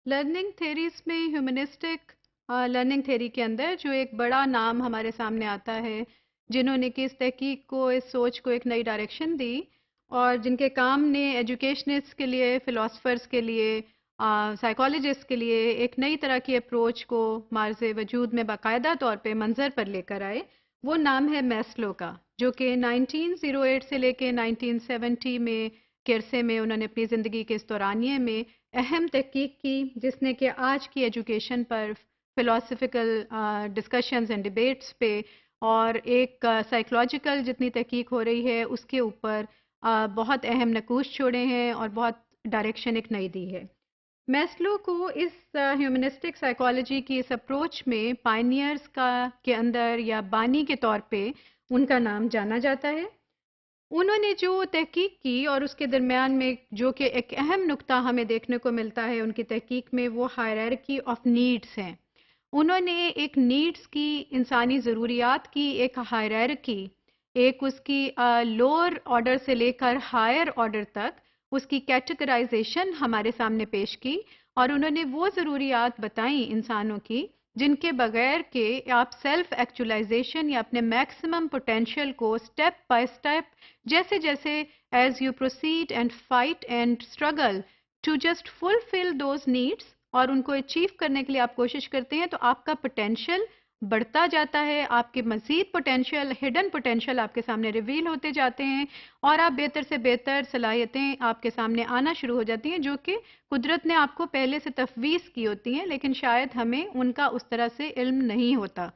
Learning theories میں humanistic learning theory کے اندر جو ایک بڑا نام ہمارے سامنے آتا ہے، جنہوں نے کہ اس تحقیق کو، اس سوچ کو ایک نئی ڈائریکشن دی، اور جن کے کام نے ایجوکیشنسٹ کے لیے، فلاسفرز کے لیے، سائیکالوجسٹ کے لیے ایک نئی طرح کی اپروچ کو مارز وجود میں باقاعدہ طور پہ منظر پر لے کر آئے، وہ نام ہے میسلو کا، جو کہ 1908 سے لے کے 1970 میں کے عرصے میں انہوں نے اپنی زندگی کے اس دورانیے میں اہم تحقیق کی، جس نے کہ آج کی education per, philosophical discussions and debates پہ، اور ایک سائیکولوجیکل جتنی تحقیق ہو رہی ہے اس کے اوپر بہت اہم نقوش چھوڑے ہیں اور بہت ڈائریکشن ایک نئی دی ہے۔ میسلو کو اس ہیومنسٹک سائیکالوجی کی اس اپروچ میں پائنیئرز کا کے اندر یا بانی کے طور پہ ان کا نام جانا جاتا ہے۔ انہوں نے جو تحقیق کی اور اس کے درمیان میں جو کہ ایک اہم نقطہ ہمیں دیکھنے کو ملتا ہے ان کی تحقیق میں، وہ ہائرارکی آف نیڈس ہیں۔ انہوں نے ایک نیڈس کی، انسانی ضروریات کی ایک ہائرارکی، ایک اس کی لوور آرڈر سے لے کر ہائر آرڈر تک اس کی کیٹیگرائزیشن ہمارے سامنے پیش کی، اور انہوں نے وہ ضروریات بتائیں انسانوں کی جن کے بغیر کہ آپ سیلف ایکچولائزیشن یا اپنے میکسیمم پوٹینشیل کو اسٹیپ بائی اسٹیپ، جیسے جیسے as you proceed and fight and struggle to just fulfil those needs, اور ان کو اچیو کرنے کے لیے آپ کوشش کرتے ہیں، تو آپ کا پوٹینشیل بڑھتا جاتا ہے، آپ کے مزید پوٹینشیل، ہڈن پوٹینشیل آپ کے سامنے ریویل ہوتے جاتے ہیں، اور آپ بہتر سے بہتر صلاحیتیں آپ کے سامنے آنا شروع ہو جاتی ہیں، جو کہ قدرت نے آپ کو پہلے سے تفویض کی ہوتی ہیں، لیکن شاید ہمیں ان کا اس طرح سے علم نہیں ہوتا۔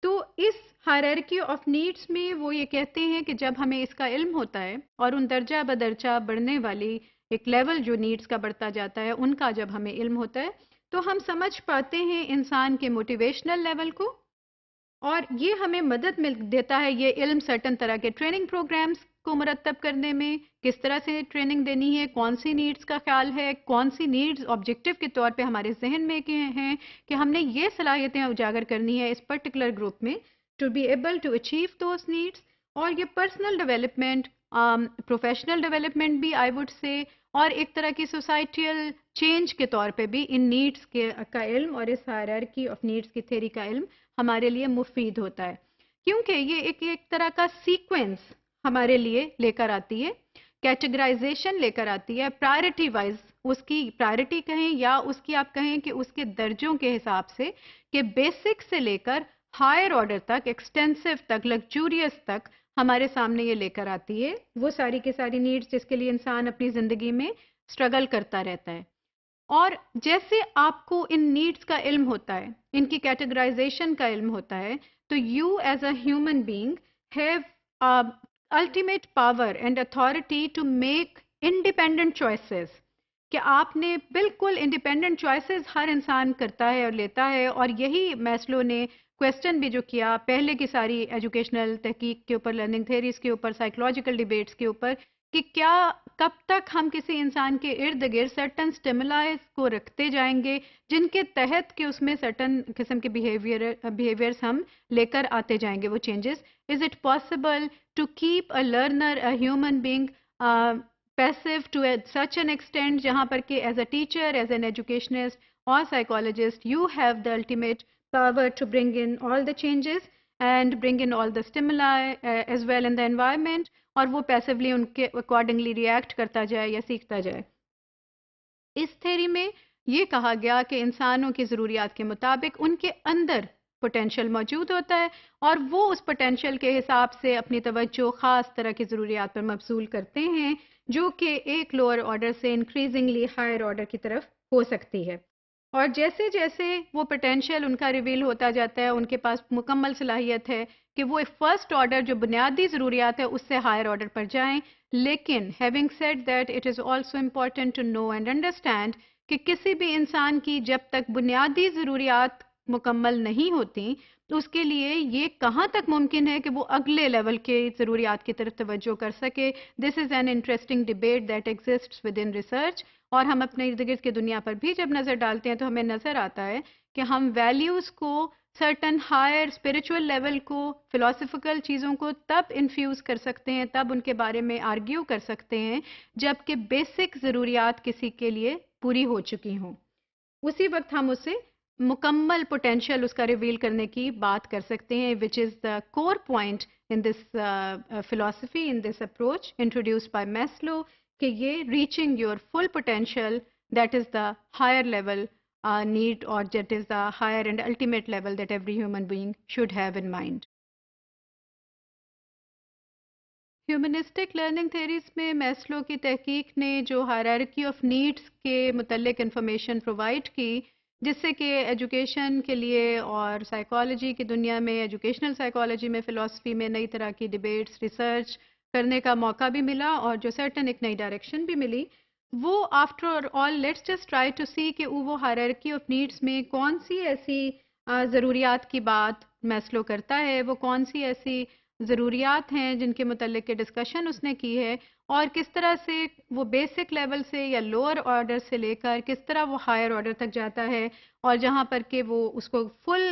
تو اس ہائرارکی آف نیڈس میں وہ یہ کہتے ہیں کہ جب ہمیں اس کا علم ہوتا ہے اور ان درجہ بدرجہ بڑھنے والی ایک لیول جو نیڈس کا بڑھتا جاتا ہے ان کا جب ہمیں علم ہوتا ہے، تو ہم سمجھ پاتے ہیں انسان کے موٹیویشنل لیول کو، اور یہ ہمیں مدد دیتا ہے یہ علم سرٹن طرح کے ٹریننگ پروگرامز کو مرتب کرنے میں، کس طرح سے ٹریننگ دینی ہے، کون سی نیڈز کا خیال ہے، کون سی نیڈز آبجیکٹیو کے طور پہ ہمارے ذہن میں ہیں کہ ہم نے یہ صلاحیتیں اجاگر کرنی ہے اس پرٹیکولر گروپ میں to be able to achieve those needs. اور یہ پرسنل ڈیولپمنٹ، پروفیشنل ڈیولپمنٹ بھی آئی وڈ سے، اور ایک طرح کی سوسائٹیل چینج کے طور پہ بھی ان نیڈس کا علم اور اس ہائرارکی آف نیڈس کی تھیوری کا علم ہمارے لیے مفید ہوتا ہے، کیونکہ یہ ایک طرح کا سیکوینس ہمارے لیے لے کر آتی ہے، کیٹیگرائزیشن لے کر آتی ہے، پرائرٹی وائز، اس کی پرائرٹی کہیں یا اس کی آپ کہیں کہ اس کے درجوں کے حساب سے، کہ بیسک سے لے کر ہائر آرڈر تک، ایکسٹینسو تک، لگجوریس تک ہمارے سامنے یہ لے کر آتی ہے وہ ساری کی ساری نیڈز جس کے لیے انسان اپنی زندگی میں اسٹرگل کرتا رہتا ہے۔ اور جیسے آپ کو ان نیڈس کا علم ہوتا ہے، ان کی کیٹیگرائزیشن کا علم ہوتا ہے، تو you as a human being have ultimate power and authority to make independent choices, کہ آپ نے بالکل انڈیپینڈنٹ چوائسیز ہر انسان کرتا ہے اور لیتا ہے، اور یہی میسلو نے کویسچن بھی جو کیا پہلے کی ساری ایجوکیشنل تحقیق کے اوپر، لرننگ تھیریز کے اوپر، سائیکولوجیکل ڈیبیٹس کے اوپر، کہ کیا کب تک ہم کسی انسان کے ارد گرد سرٹن سٹیمولائز کو رکھتے جائیں گے جن کے تحت کہ اس میں سرٹن قسم کے بیہیویئرز ہم لے کر آتے جائیں گے وہ changes. Is it possible to keep a learner, a human being passive to such an extent جہاں پر کہ as a teacher, as an educationist اور psychologist you have the ultimate power to bring in all the changes and bring in all the stimuli as well in the environment، اور وہ passively ان کے accordingly react کرتا جائے یا سیکھتا جائے۔ اس theory میں یہ کہا گیا کہ انسانوں کی ضروریات کے مطابق ان کے اندر پوٹینشیل موجود ہوتا ہے، اور وہ اس پوٹینشیل کے حساب سے اپنی توجہ خاص طرح کی ضروریات پر مبذول کرتے ہیں، جو کہ ایک لوور آرڈر سے انکریزنگلی ہائر آرڈر کی طرف ہو سکتی ہے۔ اور جیسے جیسے وہ پوٹینشیل ان کا ریویل ہوتا جاتا ہے، ان کے پاس مکمل صلاحیت ہے کہ وہ فرسٹ آرڈر جو بنیادی ضروریات ہے اس سے ہائر آرڈر پر جائیں، لیکن having said that it is also important to know and understand کہ کسی بھی انسان کی جب تک بنیادی ضروریات مکمل نہیں ہوتی، تو اس کے لیے یہ کہاں تک ممکن ہے کہ وہ اگلے لیول کے ضروریات کی طرف توجہ کر سکے۔ This is an interesting debate that exists with in research, اور ہم اپنے ارد گرد کی دنیا پر بھی جب نظر ڈالتے ہیں تو ہمیں نظر آتا ہے کہ ہم ویلیوز کو، سرٹن ہائر اسپریچول لیول کو، فلاسفیکل چیزوں کو تب انفیوز کر سکتے ہیں، تب ان کے بارے میں آرگیو کر سکتے ہیں جب کہ بیسک ضروریات کسی کے لیے پوری ہو چکی ہوں۔ اسی وقت ہم اسے مکمل پوٹینشیل اس کا ریویل کرنے کی بات کر سکتے ہیں which is the core point in this philosophy in this approach introduced by Maslow کہ یہ reaching your full potential that is the higher level need or that is the higher and ultimate level that every human being should have in mind. Humanistic learning theories میں Maslow کی تحقیق نے جو hierarchy of needs کے متعلق information provide کی جس سے کہ ایجوکیشن کے لیے اور سائیکالوجی کی دنیا میں ایجوکیشنل سائیکالوجی میں فلسفی میں نئی طرح کی ڈیبیٹس ریسرچ کرنے کا موقع بھی ملا اور جو سرٹن ایک نئی ڈائریکشن بھی ملی وہ after all let's just try to see کہ وہ ہائرارکی آف نیڈس میں کون سی ایسی ضروریات کی بات میسلو کرتا ہے وہ کون سی ایسی ضروریات ہیں جن کے متعلق کے ڈسکشن اس نے کی ہے اور کس طرح سے وہ بیسک لیول سے یا لوور آرڈر سے لے کر کس طرح وہ ہائر آرڈر تک جاتا ہے اور جہاں پر کہ وہ اس کو فل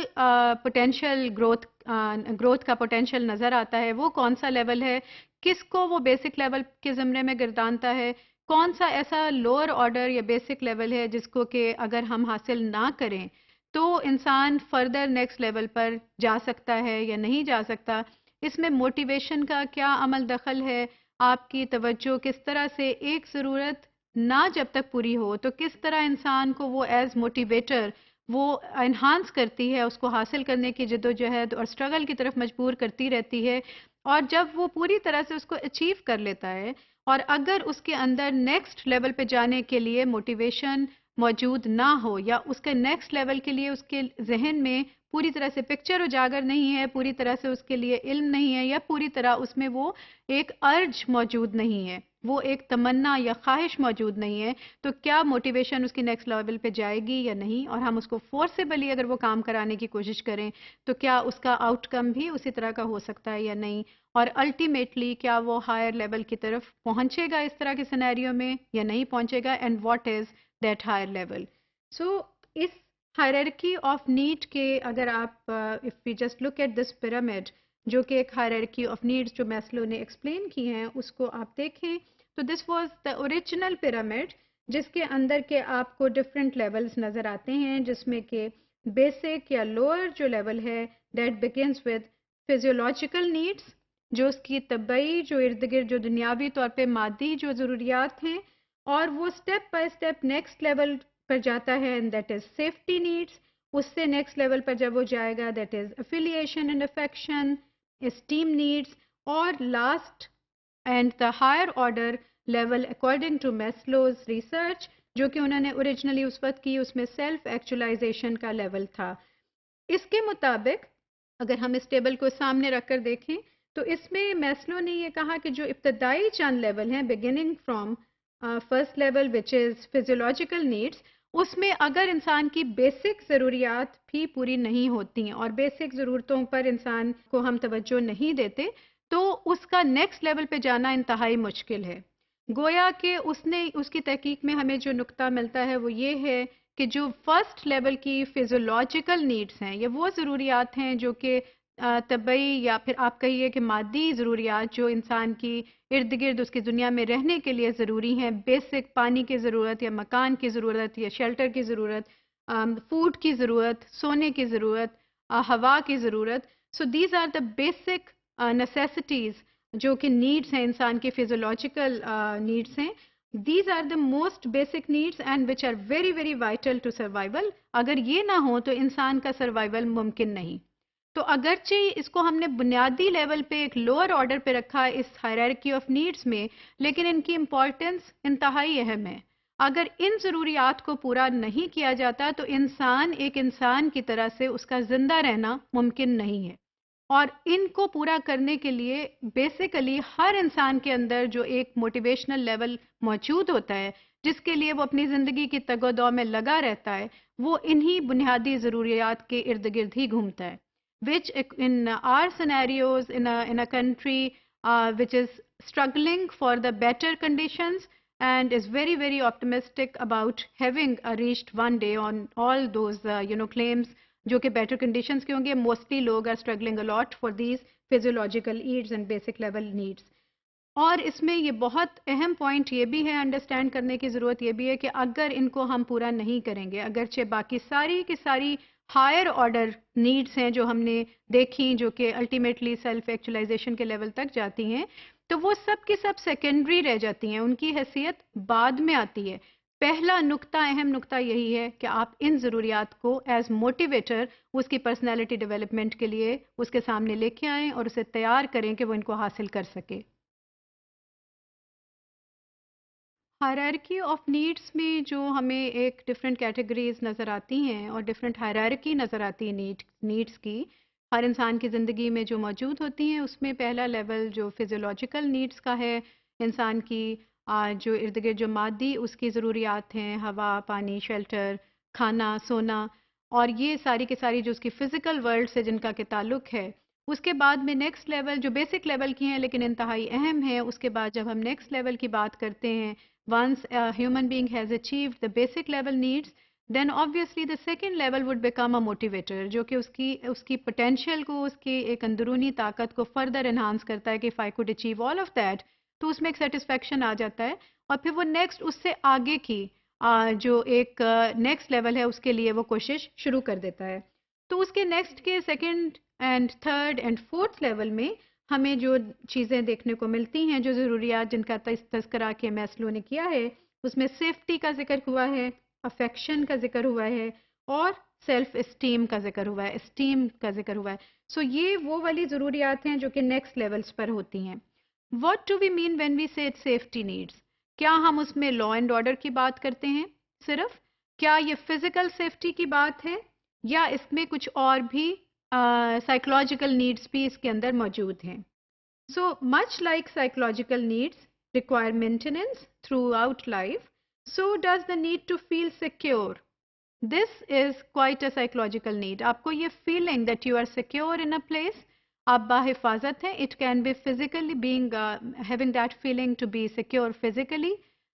پوٹینشیل گروتھ کا پوٹینشیل نظر آتا ہے وہ کون سا لیول ہے کس کو وہ بیسک لیول کے زمرے میں گردانتا ہے کون سا ایسا لوور آرڈر یا بیسک لیول ہے جس کو کہ اگر ہم حاصل نہ کریں تو انسان فردر نیکسٹ لیول پر جا سکتا ہے یا نہیں جا سکتا اس میں موٹیویشن کا کیا عمل دخل ہے آپ کی توجہ کس طرح سے ایک ضرورت نہ جب تک پوری ہو تو کس طرح انسان کو وہ ایز موٹیویٹر وہ انہانس کرتی ہے اس کو حاصل کرنے کی جدوجہد اور اسٹرگل کی طرف مجبور کرتی رہتی ہے اور جب وہ پوری طرح سے اس کو اچیو کر لیتا ہے اور اگر اس کے اندر نیکسٹ لیول پہ جانے کے لیے موٹیویشن موجود نہ ہو یا اس کے نیکسٹ لیول کے لیے اس کے ذہن میں پوری طرح سے پکچر اجاگر نہیں ہے پوری طرح سے اس کے لیے علم نہیں ہے یا پوری طرح اس میں وہ ایک ارج موجود نہیں ہے وہ ایک تمنا یا خواہش موجود نہیں ہے تو کیا موٹیویشن اس کی نیکسٹ لیول پہ جائے گی یا نہیں اور ہم اس کو فورسیبلی اگر وہ کام کرانے کی کوشش کریں تو کیا اس کا آؤٹ کم بھی اسی طرح کا ہو سکتا ہے یا نہیں اور الٹیمیٹلی کیا وہ ہائر لیول کی طرف پہنچے گا اس طرح کے سینیریو میں یا نہیں پہنچے گا and what is that higher level so اس ہائرارکی آف نیڈ کے اگر آپ if we just look at this pyramid جو کہ ایک ہائرارکی آف نیڈس جو میسلو نے ایکسپلین کی ہیں اس کو آپ دیکھیں تو this was the original pyramid جس کے اندر کے آپ کو ڈفرینٹ لیولز نظر آتے ہیں جس میں کہ بیسک یا لوور جو لیول ہے that begins with physiological needs جو اس کی طبعی جو ارد گرد جو دنیاوی طور پہ مادی جو ضروریات ہیں اور وہ step by step next level پر جاتا ہے and that is safety needs اس سے نیکسٹ لیول پر جب وہ جائے گا that is affiliation and affection esteem needs اور last and the higher order level according to Maslow's research جو کہ انہوں نے اوریجنلی اس وقت کی اس میں سیلف ایکچولائزیشن کا لیول تھا اس کے مطابق اگر ہم اس ٹیبل کو سامنے رکھ کر دیکھیں تو اس میں میسلو نے یہ کہا کہ جو ابتدائی چند لیول ہیں beginning from first level which is physiological needs اس میں اگر انسان کی بیسک ضروریات بھی پوری نہیں ہوتی ہیں اور بیسک ضرورتوں پر انسان کو ہم توجہ نہیں دیتے تو اس کا نیکسٹ لیول پہ جانا انتہائی مشکل ہے گویا کہ اس کی تحقیق میں ہمیں جو نقطہ ملتا ہے وہ یہ ہے کہ جو فرسٹ لیول کی فزیولوجیکل نیڈس ہیں یہ وہ ضروریات ہیں جو کہ طبعی یا پھر آپ کہیے کہ مادی ضروریات جو انسان کی ارد گرد اس کی دنیا میں رہنے کے لیے ضروری ہیں بیسک پانی کی ضرورت یا مکان کی ضرورت یا شیلٹر کی ضرورت فوڈ کی ضرورت سونے کی ضرورت ہوا کی ضرورت so these are the basic necessities جو کہ نیڈس ہیں انسان کی فزیولوجیکل نیڈس ہیں these are the most basic needs and which are very very vital to survival اگر یہ نہ ہو تو انسان کا سروائیول ممکن نہیں تو اگرچہ اس کو ہم نے بنیادی لیول پہ ایک لوور آرڈر پہ رکھا اس ہائرارکی آف نیڈس میں لیکن ان کی امپورٹنس انتہائی اہم ہے اگر ان ضروریات کو پورا نہیں کیا جاتا تو انسان ایک انسان کی طرح سے اس کا زندہ رہنا ممکن نہیں ہے اور ان کو پورا کرنے کے لیے بیسیکلی ہر انسان کے اندر جو ایک موٹیویشنل لیول موجود ہوتا ہے جس کے لیے وہ اپنی زندگی کی تگ و دو میں لگا رہتا ہے وہ انہی بنیادی ضروریات کے ارد گرد ہی گھومتا ہے which in our scenarios in a country which is struggling for the better conditions and is very very optimistic about having reached one day on all those claims جو کہ better conditions کے ہوں گے mostly لوگ are struggling a lot for these physiological needs and basic level needs اور اس میں یہ بہت اہم پوائنٹ یہ بھی ہے، انڈرسٹینڈ کرنے کی ضرورت یہ بھی ہے کہ اگر ان کو ہم پورا نہیں کریں گے، اگرچہ باقی ساری کی ساری ہائر آرڈر نیڈس ہیں جو ہم نے دیکھی، جو کہ الٹیمیٹلی سیلف ایکچولائزیشن کے لیول تک جاتی ہیں، تو وہ سب کی سب سیکنڈری رہ جاتی ہیں، ان کی حیثیت بعد میں آتی ہے۔ پہلا نقطہ، اہم نقطہ یہی ہے کہ آپ ان ضروریات کو ایز موٹیویٹر اس کی پرسنالٹی ڈیولپمنٹ کے لیے اس کے سامنے لے کے آئیں اور اسے تیار کریں کہ وہ ان کو حاصل کر سکے۔ ہائرارکی آف نیڈس میں جو ہمیں ایک ڈفرینٹ کیٹیگریز نظر آتی ہیں اور ڈفرینٹ ہائرارکی نظر آتی ہے نیڈس کی، ہر انسان کی زندگی میں جو موجود ہوتی ہیں، اس میں پہلا لیول جو فزیولوجیکل نیڈس کا ہے، انسان کی جو ارد گرد جو مادی اس کی ضروریات ہیں، ہوا، پانی، شیلٹر، کھانا، سونا، اور یہ ساری کی ساری جو اس کی فزیکل ورلڈ سے جن کا کہ تعلق ہے۔ اس کے بعد میں نیکسٹ لیول جو بیسک لیول کی ہیں لیکن انتہائی اہم ہیں، اس کے بعد جب ہم نیکسٹ لیول کی بات کرتے ہیں، once a human being has achieved the basic level needs, then obviously the second level would become a motivator، جو کہ اس کی potential کو، اس کی ایک اندرونی طاقت کو further enhance کرتا ہے کہ if I could achieve all of that، تو اس میں ایک satisfaction آ جاتا ہے، اور پھر وہ نیکسٹ اس سے آگے کی جو ایک نیکسٹ لیول ہے اس کے لیے وہ کوشش شروع کر دیتا ہے۔ تو اس کے نیکسٹ کے second and third and fourth level میں ہمیں جو چیزیں دیکھنے کو ملتی ہیں، جو ضروریات جن کا تذکرہ کہ میسلو نے کیا ہے، اس میں سیفٹی کا ذکر ہوا ہے، افیکشن کا ذکر ہوا ہے، اور سیلف اسٹیم کا ذکر ہوا ہے، اسٹیم کا ذکر ہوا ہے۔ سو یہ وہ والی ضروریات ہیں جو کہ نیکسٹ لیولز پر ہوتی ہیں۔ What do we mean when we say safety needs? کیا ہم اس میں لا اینڈ آرڈر کی بات کرتے ہیں صرف؟ کیا یہ فزیکل سیفٹی کی بات ہے، یا اس میں کچھ اور بھی سائیکولوجیکل نیڈس بھی اس کے اندر موجود ہیں؟ So much like psychological needs require maintenance throughout life, so does the need to feel secure. This is quite a psychological need. آپ کو یہ feeling that you are secure in a place، آپ باحفاظت ہیں، it can be physically being having that feeling to be secure physically,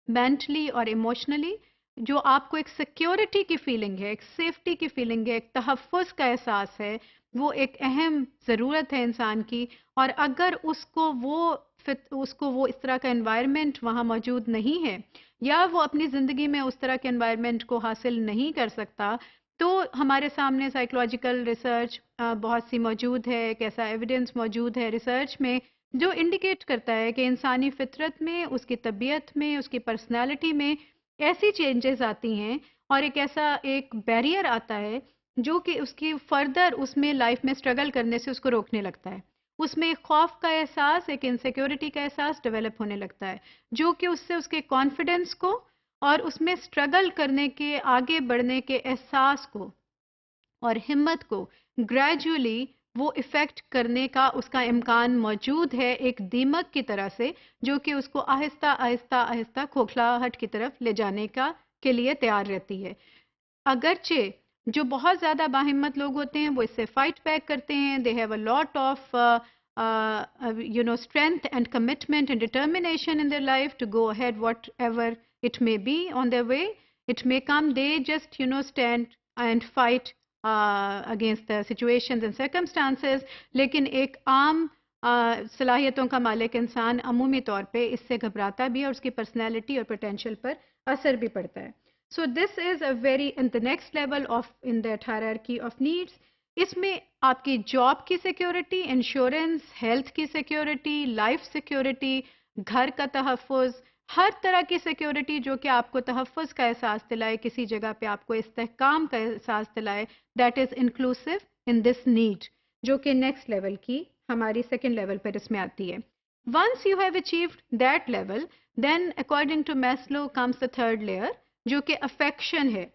mentally اور emotionally، جو آپ کو ایک سیکیورٹی کی فیلنگ ہے، ایک سیفٹی کی فیلنگ ہے، ایک تحفظ کا احساس ہے، وہ ایک اہم ضرورت ہے انسان کی، اور اگر اس کو وہ اس طرح کا انوائرمنٹ وہاں موجود نہیں ہے، یا وہ اپنی زندگی میں اس طرح کے انوائرمنٹ کو حاصل نہیں کر سکتا، تو ہمارے سامنے سائیکولوجیکل ریسرچ بہت سی موجود ہے، ایک ایسا ایویڈنس موجود ہے ریسرچ میں جو انڈیکیٹ کرتا ہے کہ انسانی فطرت میں، اس کی طبیعت میں، اس کی پرسنالٹی میں ایسی چینجز آتی ہیں، اور ایک بیریئر آتا ہے جو کہ اس کی فردر اس میں لائف میں اسٹرگل کرنے سے اس کو روکنے لگتا ہے۔ اس میں ایک خوف کا احساس، ایک انسیکیورٹی کا احساس ڈیولپ ہونے لگتا ہے، جو کہ اس سے اس کے کانفیڈنس کو اور اس میں اسٹرگل کرنے کے، آگے بڑھنے کے احساس کو اور ہمت کو گریجولی وہ افیکٹ کرنے کا اس کا امکان موجود ہے، ایک دیمک کی طرح سے، جو کہ اس کو آہستہ آہستہ آہستہ کھوکھلاہٹ کی طرف لے جانے کے لیے تیار رہتی ہے۔ اگرچہ جو بہت زیادہ باہمت لوگ ہوتے ہیں وہ اس سے فائٹ بیک کرتے ہیں، they have a lot of strength and commitment and determination in their life to go ahead whatever it may be on their way. It may come, they just stand and fight against the situations and circumstances. لیکن ایک عام صلاحیتوں کا مالک انسان عمومی طور پہ اس سے گھبراتا بھی ہے، اور اس کی پرسنالٹی اور پوٹینشیل پر اثر بھی پڑتا ہے۔ So this is a very in the next level of in that hierarchy of needs. اس میں آپ کی جاب کی سیکیورٹی، انشورنس، ہیلتھ کی سیکیورٹی، لائف سیکیورٹی، گھر کا تحفظ، ہر طرح کی سیکیورٹی جو کہ آپ کو تحفظ کا احساس دلائے، کسی جگہ پہ آپ کو استحکام کا احساس دلائے، that is inclusive in this need, جو کہ نیکسٹ لیول کی ہماری سیکنڈ لیول پر اس میں آتی ہے۔ Once you have achieved that level, then according to Maslow comes the third layer, جو کہ افیکشن ہے۔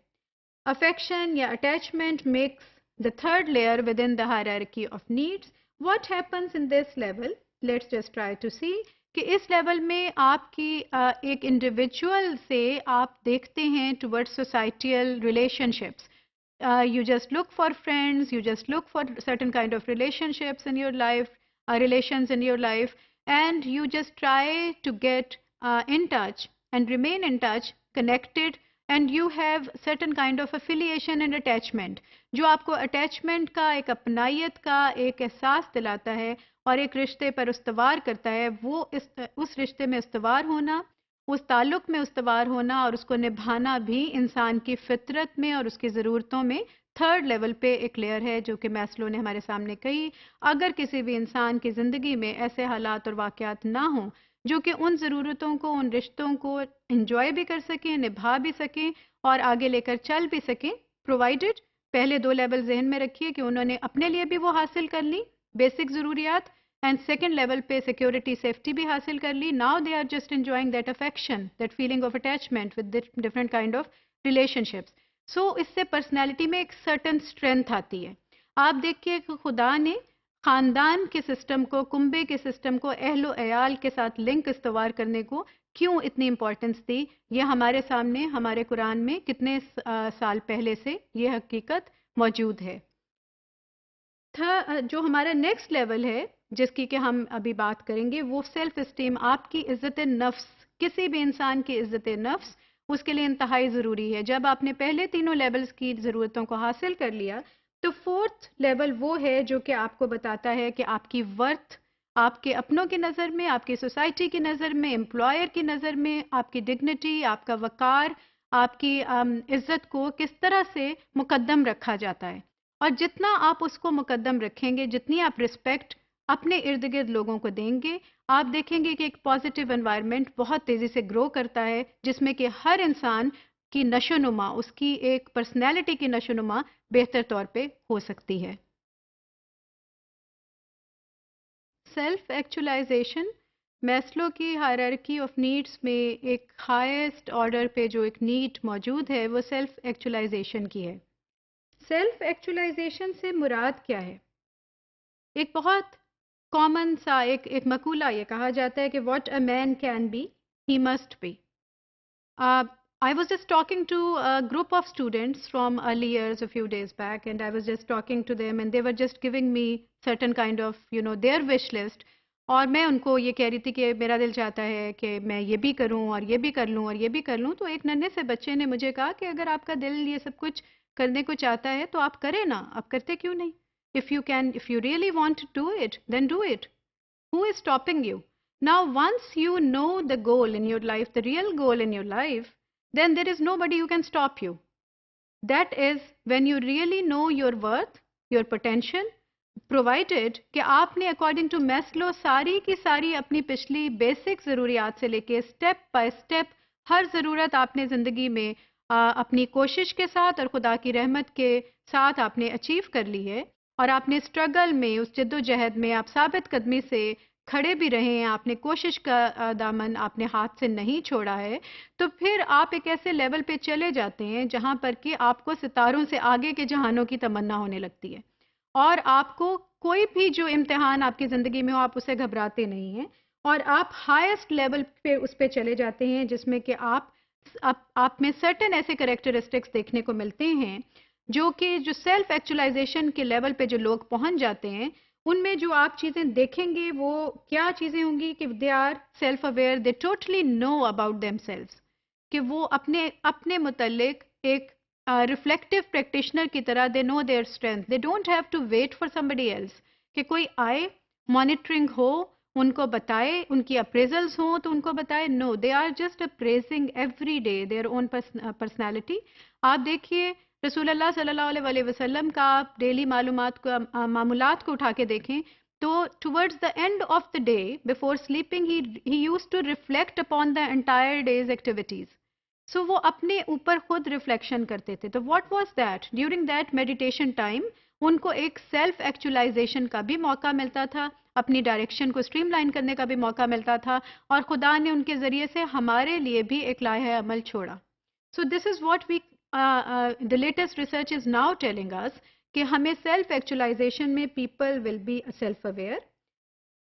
افیکشن یا attachment makes the third layer within the hierarchy of needs. What happens in this level? Let's just try to see کہ اس level میں آپ کی ایک individual سے آپ دیکھتے ہیں towards societal relationships. You just look for friends, you just look for certain kind of relationships in your life, relations in your life, and you just try to get in touch and remain in touch, connected, and you have certain kind of affiliation and attachment جو آپ کو attachment کا، ایک اپنائیت کا ایک احساس دلاتا ہے، اور ایک رشتے پر استوار کرتا ہے، وہ اس رشتے میں استوار ہونا، اس تعلق میں استوار ہونا اور اس کو نبھانا بھی انسان کی فطرت میں اور اس کی ضرورتوں میں تھرڈ لیول پہ ایک لیئر ہے جو کہ میسلو نے ہمارے سامنے کہی۔ اگر کسی بھی انسان کی زندگی میں ایسے حالات اور واقعات نہ ہوں جو کہ ان ضرورتوں کو، ان رشتوں کو انجوائے بھی کر سکیں، نبھا بھی سکیں اور آگے لے کر چل بھی سکیں، پرووائڈڈ پہلے دو لیول ذہن میں رکھیے کہ انہوں نے اپنے لیے بھی وہ حاصل کر لی بیسک ضروریات، اینڈ سیکنڈ لیول پہ سیکورٹی سیفٹی بھی حاصل کر لی. Now they are just enjoying that affection, that feeling of attachment with different kind of relationships. So اس سے پرسنالٹی میں ایک سرٹن اسٹرینتھ آتی ہے. آپ دیکھیے کہ خدا نے خاندان کے سسٹم کو، کنبے کے سسٹم کو، اہل و عیال کے ساتھ لنک استوار کرنے کو کیوں اتنی امپورٹنس دی. یہ ہمارے سامنے ہمارے قرآن میں کتنے سال پہلے سے یہ حقیقت موجود ہے. جو ہمارا نیکسٹ لیول ہے جس کی کہ ہم ابھی بات کریں گے، وہ سیلف اسٹیم، آپ کی عزت نفس. کسی بھی انسان کی عزت نفس اس کے لیے انتہائی ضروری ہے. جب آپ نے پہلے تینوں لیولز کی ضرورتوں کو حاصل کر لیا تو فورتھ لیول وہ ہے جو کہ آپ کو بتاتا ہے کہ آپ کی ورتھ آپ کے اپنوں کی نظر میں، آپ کی سوسائٹی کی نظر میں، امپلائر کی نظر میں، آپ کی ڈگنیٹی، آپ کا وقار، آپ کی عزت کو کس طرح سے مقدم رکھا جاتا ہے. اور جتنا آپ اس کو مقدم رکھیں گے، جتنی آپ رسپیکٹ اپنے ارد گرد لوگوں کو دیں گے، آپ دیکھیں گے کہ ایک پازیٹیو انوائرمنٹ بہت تیزی سے گرو کرتا ہے جس میں کہ ہر انسان کی نشو نما، اس کی ایک پرسنالٹی کی نشو نما بہتر طور پہ ہو سکتی ہے. سیلف ایکچولائزیشن میسلو کی ہائرارکی آف نیڈس میں ایک ہائیسٹ آرڈر پہ جو ایک نیڈ موجود ہے وہ سیلف ایکچولائزیشن کی ہے. سیلف ایکچولائزیشن سے مراد کیا ہے؟ ایک بہت کامن سا ایک مقولہ یہ کہا جاتا ہے کہ what a man can be he must be. I was just talking to a group of students from early years a few days back, and I was just talking to them and they were just giving me certain kind of, their wish list. اور میں ان کو یہ کہہ رہی تھی کہ میرا دل چاہتا ہے کہ میں یہ بھی کروں اور یہ بھی کر لوں اور یہ بھی کر لوں. تو ایک ننھے سے بچے نے مجھے کہا کہ اگر آپ کا دل یہ سب کچھ کرنے کو چاہتا ہے تو آپ کریں نا، آپ کرتے کیوں نہیں؟ If you really want to do it, then do it. Who is stopping you? Now, once you know the goal in your life, the real goal in your life, then there is nobody who can stop you. That is when you really know your worth, your potential, provided کہ آپ نے according to Maslow ساری کی ساری اپنی پچھلی basic ضروریات سے لے کے اسٹیپ بائی اسٹیپ ہر ضرورت آپ نے زندگی میں اپنی کوشش کے ساتھ اور خدا کی رحمت کے ساتھ آپ نے اچیو کر لی ہے، اور آپ نے اسٹرگل میں، اس جد و جہد میں آپ ثابت قدمی سے کھڑے بھی رہے ہیں، آپ نے کوشش کا دامن آپ نے ہاتھ سے نہیں چھوڑا ہے، تو پھر آپ ایک ایسے لیول پہ چلے جاتے ہیں جہاں پر کہ آپ کو ستاروں سے آگے کے جہانوں کی تمنا ہونے لگتی ہے، اور آپ کو کوئی بھی جو امتحان آپ کی زندگی میں ہو آپ اسے گھبراتے نہیں ہیں، اور آپ ہائیسٹ لیول پہ اس پہ چلے جاتے ہیں جس میں کہ آپ میں سرٹن ایسے کریکٹرسٹکس دیکھنے کو ملتے ہیں جو کہ جو سیلف ایکچولائزیشن کے لیول پہ جو لوگ پہنچ جاتے ہیں ان میں جو آپ چیزیں دیکھیں گے وہ کیا چیزیں ہوں گی کہ they are self aware, they totally know about themselves, کہ وہ اپنے متعلق ایک ریفلیکٹیو پریکٹیشنر کی طرح they know their strength, they don't have to wait for somebody else, کہ کوئی آئے مانیٹرنگ ہو ان کو بتائے، ان کی اپریزلز ہوں تو ان کو بتائے. No, they are just appraising every day their own personality. آپ دیکھیے رسول اللہ صلی اللہ علیہ وسلم کا آپ ڈیلی معمولات کو اٹھا کے دیکھیں تو towards the end of the day before sleeping he used to reflect upon the entire day's activities. So وہ اپنے اوپر خود ریفلیکشن کرتے تھے. تو what was that? During that meditation time ان کو ایک سیلف ایکچولائزیشن کا بھی موقع ملتا تھا، اپنی ڈائریکشن کو اسٹریم لائن کرنے کا بھی موقع ملتا تھا، اور خدا نے ان کے ذریعے سے ہمارے لیے بھی ایک لائحہ عمل چھوڑا. So this is what we the latest research is now telling us کہ ہمیں self actualization میں people will be self aware,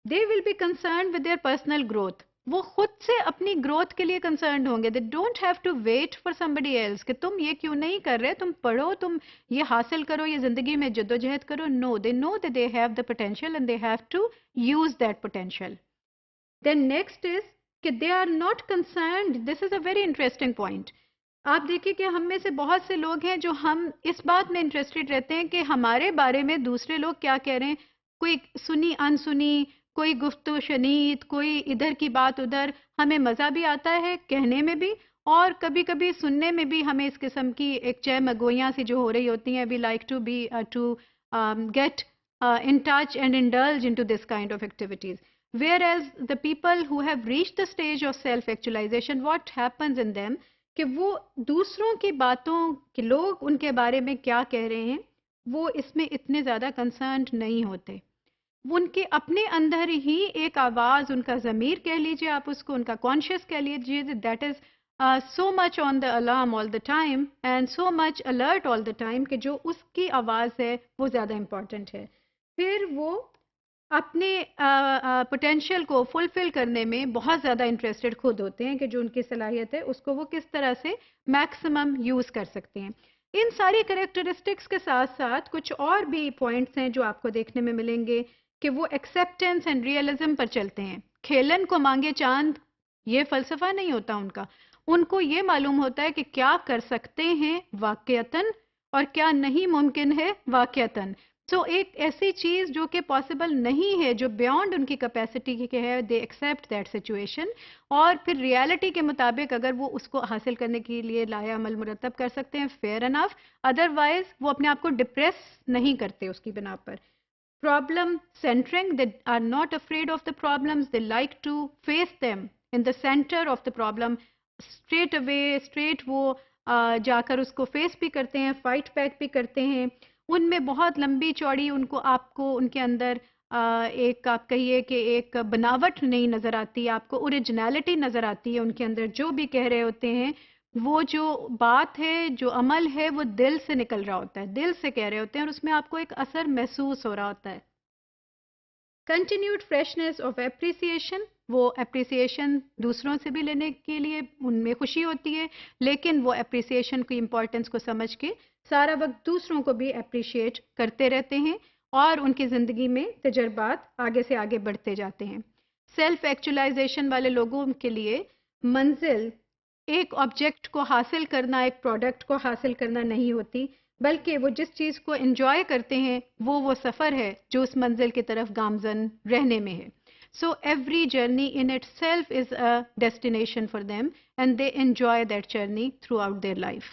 they will be concerned with their personal growth. وہ خود سے اپنی گروتھ کے لیے کنسرنڈ ہوں گے. they don't have to wait for somebody else کہ تم یہ کیوں نہیں کر رہے، تم پڑھو، تم یہ حاصل کرو، یہ زندگی میں جد و جہد کرو. no, they know that they have the potential and they have to use that potential. Then next is کہ they are not concerned. This is a very interesting point. آپ دیکھیں کہ ہم میں سے بہت سے لوگ ہیں جو ہم اس بات میں انٹرسٹڈ رہتے ہیں کہ ہمارے بارے میں دوسرے لوگ کیا کہہ رہے ہیں. کوئی سنی انسنی، کوئی گفت و شنید، کوئی ادھر کی بات ادھر، ہمیں مزہ بھی آتا ہے کہنے میں بھی، اور کبھی کبھی سننے میں بھی ہمیں اس قسم کی ایک چہ مگوئیاں سی جو ہو رہی ہوتی ہیں. We like to get in touch and indulge into this kind of activities. Whereas the people who have reached the stage of self-actualization, what happens in them کہ وہ دوسروں کی باتوں کہ لوگ ان کے بارے میں کیا کہہ رہے ہیں وہ اس میں اتنے زیادہ کنسرنڈ نہیں ہوتے. وہ ان کے اپنے اندر ہی ایک آواز، ان کا ضمیر کہہ لیجیے آپ اس کو، ان کا کانشیس کہہ لیجیے، that is so much on the alarm all the time and so much alert all the time کہ جو اس کی آواز ہے وہ زیادہ امپورٹنٹ ہے. پھر وہ اپنے پوٹینشیل کو فلفل کرنے میں بہت زیادہ انٹرسٹڈ خود ہوتے ہیں کہ جو ان کی صلاحیت ہے اس کو وہ کس طرح سے میکسیمم یوز کر سکتے ہیں. ان ساری کریکٹرسٹکس کے ساتھ ساتھ کچھ اور بھی پوائنٹس ہیں جو آپ کو دیکھنے میں ملیں گے کہ وہ ایکسیپٹنس اینڈ ریئلزم پر چلتے ہیں. کھیلن کو مانگے چاند یہ فلسفہ نہیں ہوتا ان کا. ان کو یہ معلوم ہوتا ہے کہ کیا کر سکتے ہیں واقعتاً اور کیا نہیں ممکن ہے واقعتاً. سو ایک ایسی چیز جو کہ پاسبل نہیں ہے، جو بیانڈ ان کی کیپیسٹی کی ہے، دے ایکسیپٹ دیٹ سچویشن، اور پھر ریالٹی کے مطابق اگر وہ اس کو حاصل کرنے کے لیے لایا عمل مرتب کر سکتے ہیں فیئر انف، ادروائز وہ اپنے آپ کو ڈپریس نہیں کرتے اس کی بنا پر. Problem centering, they are not afraid of the problems, they like to face them in the center of the problem straight away, straight وہ جا کر اس کو فیس بھی کرتے ہیں، فائٹ بیک بھی کرتے ہیں. ان میں بہت لمبی چوڑی ان کو آپ کو ان کے اندر ایک آپ کہیے کہ ایک بناوٹ نہیں نظر آتی، آپ کو اوریجنلٹی نظر آتی ہے ان کے اندر. جو بھی کہہ رہے ہوتے ہیں وہ جو بات ہے، جو عمل ہے، وہ دل سے نکل رہا ہوتا ہے، دل سے کہہ رہے ہوتے ہیں اور اس میں آپ کو ایک اثر محسوس ہو رہا ہوتا ہے. کنٹینیوڈ فریشنس آف اپریسیشن، وہ اپریسیشن دوسروں سے بھی لینے کے لیے ان میں خوشی ہوتی ہے، لیکن وہ اپریسیشن کی امپورٹنس کو سمجھ کے سارا وقت دوسروں کو بھی اپریشیٹ کرتے رہتے ہیں اور ان کی زندگی میں تجربات آگے سے آگے بڑھتے جاتے ہیں. سیلف ایکچولائزیشن والے لوگوں کے لیے منزل ایک آبجیکٹ کو حاصل کرنا، ایک پروڈکٹ کو حاصل کرنا نہیں ہوتی، بلکہ وہ جس چیز کو انجوائے کرتے ہیں وہ سفر ہے جو اس منزل کی طرف گامزن رہنے میں ہے. So every journey in it self is a destination for them and they enjoy that journey through out there life.